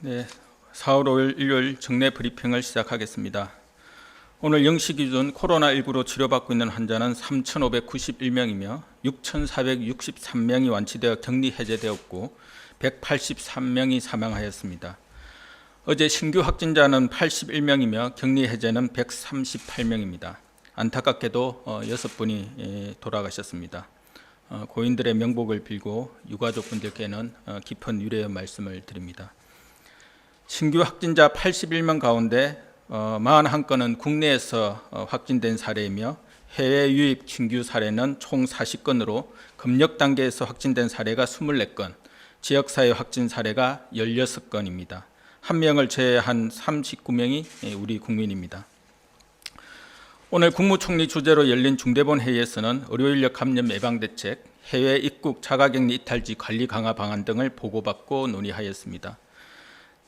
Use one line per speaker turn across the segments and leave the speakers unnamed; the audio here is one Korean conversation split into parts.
네, 4월 5일 일요일 정례 브리핑을 시작하겠습니다. 오늘 0시 기준 코로나19로 치료받고 있는 환자는 3,591명이며 6,463명이 완치되어 격리 해제되었고 183명이 사망하였습니다. 어제 신규 확진자는 81명이며 격리 해제는 138명입니다. 안타깝게도 6분이 돌아가셨습니다. 고인들의 명복을 빌고 유가족분들께는 깊은 위로의 말씀을 드립니다. 신규 확진자 81명 가운데 41건은 국내에서 확진된 사례이며 해외 유입 신규 사례는 총 40건으로 검역 단계에서 확진된 사례가 24건, 지역사회 확진 사례가 16건입니다. 한 명을 제외한 39명이 우리 국민입니다. 오늘 국무총리 주재로 열린 중대본 회의에서는 의료인력 감염 예방 대책, 해외 입국 자가격리 이탈지 관리 강화 방안 등을 보고받고 논의하였습니다.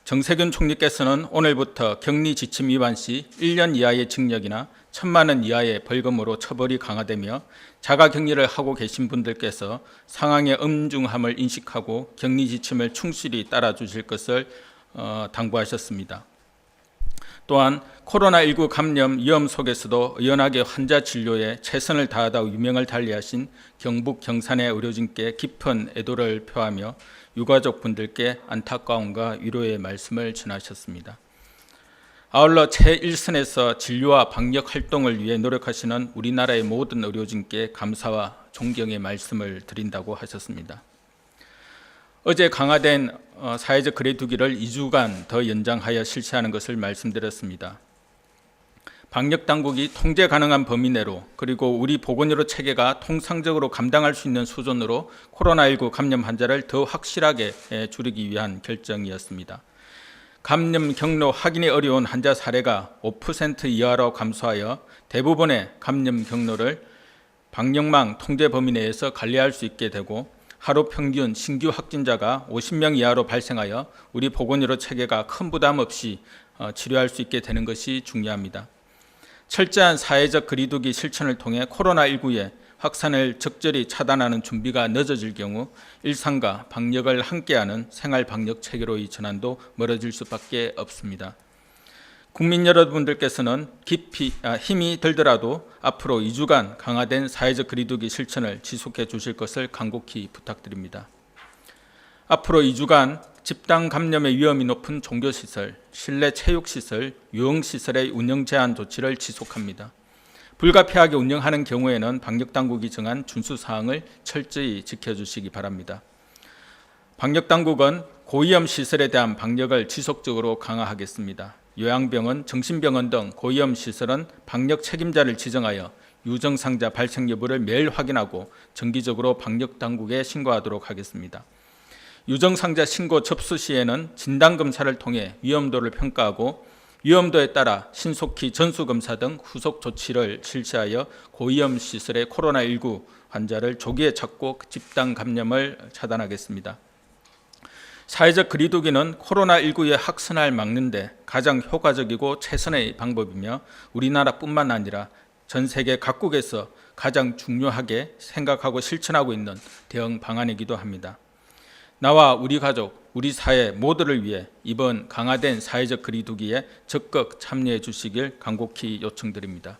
정세균 총리께서는 오늘부터 격리 지침 위반 시 1년 이하의 징역이나 1,000만 원 이하의 벌금으로 처벌이 강화되며 자가격리를 하고 계신 분들께서 상황의 엄중함을 인식하고 격리 지침을 충실히 따라주실 것을 당부하셨습니다. 또한 코로나19 감염 위험 속에서도 의연하게 환자 진료에 최선을 다하다 유명을 달리하신 경북 경산의 의료진께 깊은 애도를 표하며 유가족분들께 안타까움과 위로의 말씀을 전하셨습니다. 아울러 제1선에서 진료와 방역 활동을 위해 노력하시는 우리나라의 모든 의료진께 감사와 존경의 말씀을 드린다고 하셨습니다. 어제 강화된 사회적 거리두기를 2주간 더 연장하여 실시하는 것을 말씀드렸습니다. 방역당국이 통제 가능한 범위 내로 그리고 우리 보건의료 체계가 통상적으로 감당할 수 있는 수준으로 코로나19 감염 환자를 더 확실하게 줄이기 위한 결정이었습니다. 감염 경로 확인이 어려운 환자 사례가 5% 이하로 감소하여 대부분의 감염 경로를 방역망 통제 범위 내에서 관리할 수 있게 되고 하루 평균 신규 확진자가 50명 이하로 발생하여 우리 보건의료 체계가 큰 부담 없이 치료할 수 있게 되는 것이 중요합니다. 철저한 사회적 거리두기 실천을 통해 코로나19의 확산을 적절히 차단하는 준비가 늦어질 경우 일상과 방역을 함께하는 생활 방역 체계로의 전환도 멀어질 수밖에 없습니다. 국민 여러분들께서는 힘이 들더라도 앞으로 2주간 강화된 사회적 거리두기 실천을 지속해 주실 것을 간곡히 부탁드립니다. 앞으로 2주간 집단 감염의 위험이 높은 종교시설, 실내 체육시설, 유흥시설의 운영 제한 조치를 지속합니다. 불가피하게 운영하는 경우에는 방역당국이 정한 준수사항을 철저히 지켜주시기 바랍니다. 방역당국은 고위험 시설에 대한 방역을 지속적으로 강화하겠습니다. 요양병원, 정신병원 등 고위험 시설은 방역 책임자를 지정하여 유증상자 발생 여부를 매일 확인하고 정기적으로 방역당국에 신고하도록 하겠습니다. 유증상자 신고 접수 시에는 진단검사를 통해 위험도를 평가하고 위험도에 따라 신속히 전수검사 등 후속 조치를 실시하여 고위험 시설의 코로나19 환자를 조기에 찾고 집단 감염을 차단하겠습니다. 사회적 거리두기는 코로나19의 확산을 막는 데 가장 효과적이고 최선의 방법이며 우리나라뿐만 아니라 전 세계 각국에서 가장 중요하게 생각하고 실천하고 있는 대응 방안이기도 합니다. 나와 우리 가족, 우리 사회 모두를 위해 이번 강화된 사회적 거리두기에 적극 참여해 주시길 간곡히 요청드립니다.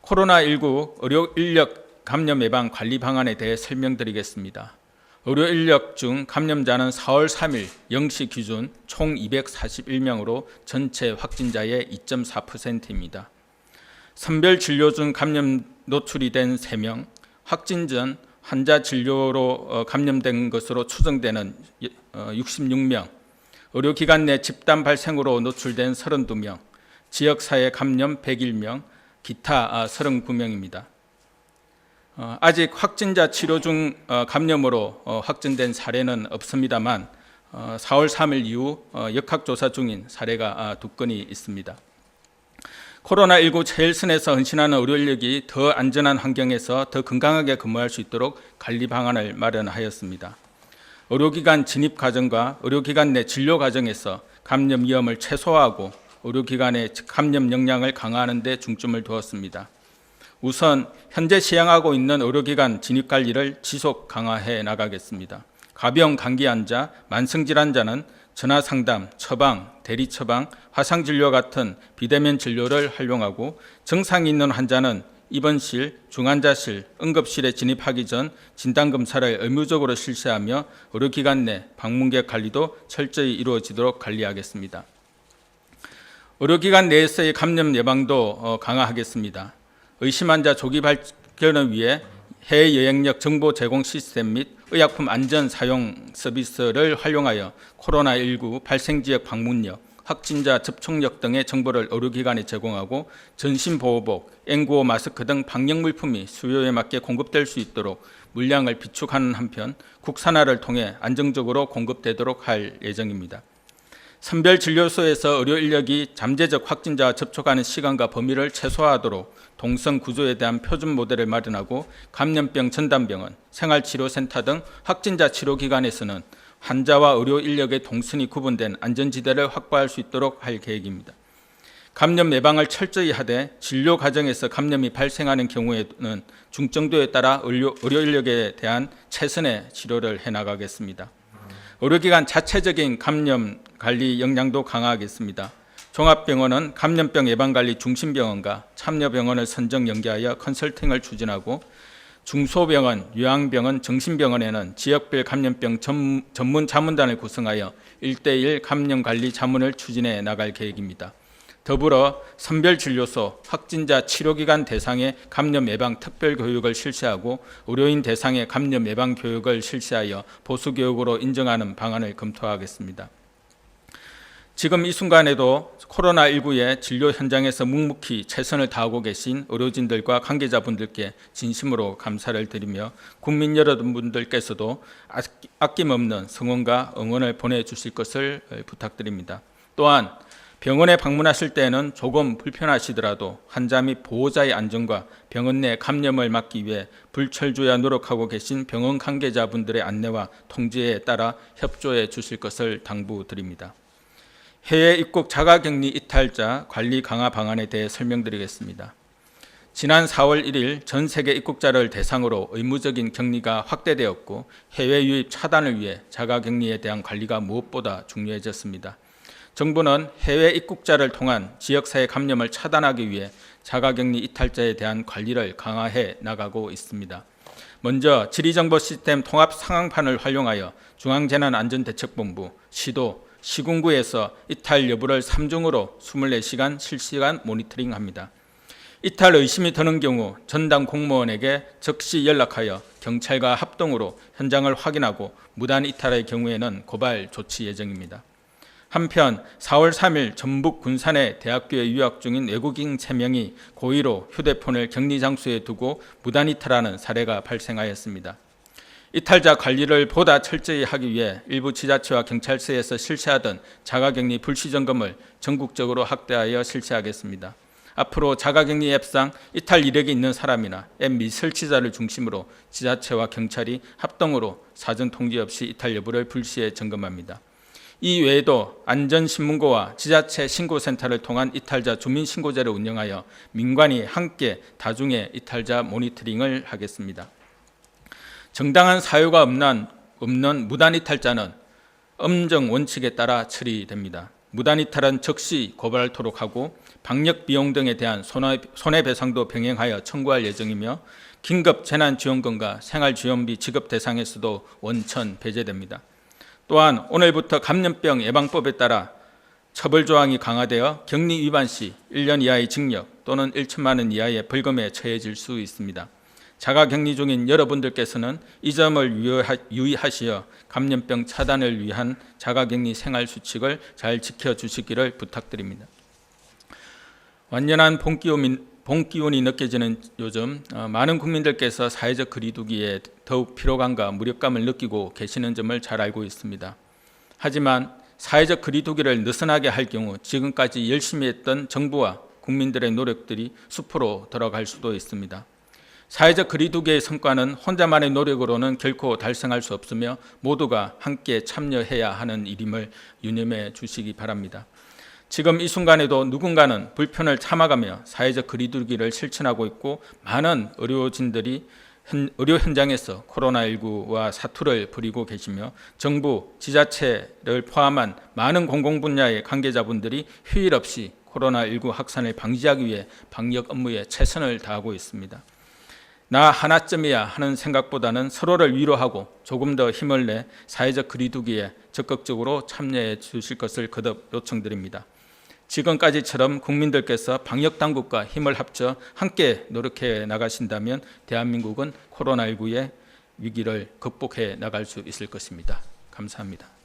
코로나19 의료인력 감염 예방 관리 방안에 대해 설명드리겠습니다. 의료인력 중 감염자는 4월 3일 0시 기준 총 241명으로 전체 확진자의 2.4%입니다. 선별 진료 중 감염 노출이 된 3명, 확진 전 환자 진료로 감염된 것으로 추정되는 66명, 의료기관 내 집단 발생으로 노출된 32명, 지역사회 감염 101명, 기타 39명입니다. 아직 확진자 치료 중 감염으로 확진된 사례는 없습니다만 4월 3일 이후 역학조사 중인 사례가 2건이 있습니다. 코로나19 제1선에서 헌신하는 의료인력이 더 안전한 환경에서 더 건강하게 근무할 수 있도록 관리 방안을 마련하였습니다. 의료기관 진입 과정과 의료기관 내 진료 과정에서 감염 위험을 최소화하고 의료기관의 감염 역량을 강화하는 데 중점을 두었습니다. 우선 현재 시행하고 있는 의료기관 진입관리를 지속 강화해 나가겠습니다. 가벼운 감기 환자, 만성질환자는 전화 상담, 처방, 대리 처방, 화상 진료 같은 비대면 진료를 활용하고 증상이 있는 환자는 입원실, 중환자실, 응급실에 진입하기 전 진단검사를 의무적으로 실시하며 의료기관 내 방문객 관리도 철저히 이루어지도록 관리하겠습니다. 의료기관 내에서의 감염 예방도 강화하겠습니다. 의심 환자 조기 발견을 위해 해외 여행력 정보 제공 시스템 및 의약품 안전 사용 서비스를 활용하여 코로나19 발생지역 방문력, 확진자 접촉력 등의 정보를 의료기관에 제공하고 전신보호복, N95 마스크 등 방역물품이 수요에 맞게 공급될 수 있도록 물량을 비축하는 한편 국산화를 통해 안정적으로 공급되도록 할 예정입니다. 선별진료소에서 의료 인력이 잠재적 확진자와 접촉하는 시간과 범위를 최소화하도록 동선 구조에 대한 표준 모델을 마련하고 감염병 전담병원, 생활치료센터 등 확진자 치료기관에서는 환자와 의료 인력의 동선이 구분된 안전지대를 확보할 수 있도록 할 계획입니다. 감염 예방을 철저히 하되 진료 과정에서 감염이 발생하는 경우에는 중증도에 따라 의료 인력에 대한 최선의 치료를 해나가겠습니다. 의료기관 자체적인 감염 관리 역량도 강화하겠습니다. 종합병원은 감염병 예방관리 중심병원과 참여병원을 선정 연계하여 컨설팅을 추진하고 중소병원, 요양병원, 정신병원에는 지역별 감염병 전문 자문단을 구성하여 1:1 감염관리 자문을 추진해 나갈 계획입니다. 더불어 선별진료소, 확진자 치료기관 대상의 감염 예방 특별교육을 실시하고 의료인 대상의 감염 예방 교육을 실시하여 보수교육으로 인정하는 방안을 검토하겠습니다. 지금 이 순간에도 코로나19의 진료 현장에서 묵묵히 최선을 다하고 계신 의료진들과 관계자분들께 진심으로 감사를 드리며 국민 여러분들께서도 아낌없는 성원과 응원을 보내주실 것을 부탁드립니다. 또한 병원에 방문하실 때에는 조금 불편하시더라도 환자 및 보호자의 안전과 병원 내 감염을 막기 위해 불철주야 노력하고 계신 병원 관계자분들의 안내와 통지에 따라 협조해 주실 것을 당부드립니다. 해외 입국 자가격리 이탈자 관리 강화 방안에 대해 설명드리겠습니다. 지난 4월 1일 전 세계 입국자를 대상으로 의무적인 격리가 확대되었고 해외 유입 차단을 위해 자가격리에 대한 관리가 무엇보다 중요해졌습니다. 정부는 해외 입국자를 통한 지역사회 감염을 차단하기 위해 자가격리 이탈자에 대한 관리를 강화해 나가고 있습니다. 먼저 지리정보시스템 통합상황판을 활용하여 중앙재난안전대책본부, 시도, 시군구에서 이탈 여부를 3중으로 24시간 실시간 모니터링합니다. 이탈 의심이 드는 경우 전담 공무원에게 즉시 연락하여 경찰과 합동으로 현장을 확인하고 무단 이탈의 경우에는 고발 조치 예정입니다. 한편 4월 3일 전북 군산의 대학교에 유학 중인 외국인 3명이 고의로 휴대폰을 격리 장소에 두고 무단 이탈하는 사례가 발생하였습니다. 이탈자 관리를 보다 철저히 하기 위해 일부 지자체와 경찰서에서 실시하던 자가격리 불시점검을 전국적으로 확대하여 실시하겠습니다. 앞으로 자가격리 앱상 이탈 이력이 있는 사람이나 앱 미설치자를 중심으로 지자체와 경찰이 합동으로 사전 통지 없이 이탈 여부를 불시에 점검합니다. 이 외에도 안전신문고와 지자체 신고센터를 통한 이탈자 주민신고제를 운영하여 민관이 함께 다중의 이탈자 모니터링을 하겠습니다. 정당한 사유가 없는 무단 이탈자는 엄정 원칙에 따라 처리됩니다. 무단 이탈은 즉시 고발토록 하고 방역 비용 등에 대한 손해배상도 병행하여 청구할 예정이며 긴급 재난지원금과 생활지원비 지급 대상에서도 원천 배제됩니다. 또한 오늘부터 감염병 예방법에 따라 처벌조항이 강화되어 격리 위반 시 1년 이하의 징역 또는 1천만 원 이하의 벌금에 처해질 수 있습니다. 자가격리 중인 여러분들께서는 이 점을 유의하시어 감염병 차단을 위한 자가격리 생활수칙을 잘 지켜주시기를 부탁드립니다. 완연한 봄기운이 느껴지는 요즘 많은 국민들께서 사회적 거리두기에 더욱 피로감과 무력감을 느끼고 계시는 점을 잘 알고 있습니다. 하지만 사회적 거리두기를 느슨하게 할 경우 지금까지 열심히 했던 정부와 국민들의 노력들이 수포로 돌아갈 수도 있습니다. 사회적 거리두기의 성과는 혼자만의 노력으로는 결코 달성할 수 없으며 모두가 함께 참여해야 하는 일임을 유념해 주시기 바랍니다. 지금 이 순간에도 누군가는 불편을 참아가며 사회적 거리두기를 실천하고 있고 많은 의료진들이 의료 현장에서 코로나19와 사투를 벌이고 계시며 정부, 지자체를 포함한 많은 공공 분야의 관계자분들이 휴일 없이 코로나19 확산을 방지하기 위해 방역 업무에 최선을 다하고 있습니다. 나 하나쯤이야 하는 생각보다는 서로를 위로하고 조금 더 힘을 내 사회적 거리두기에 적극적으로 참여해 주실 것을 거듭 요청드립니다. 지금까지처럼 국민들께서 방역당국과 힘을 합쳐 함께 노력해 나가신다면 대한민국은 코로나19의 위기를 극복해 나갈 수 있을 것입니다. 감사합니다.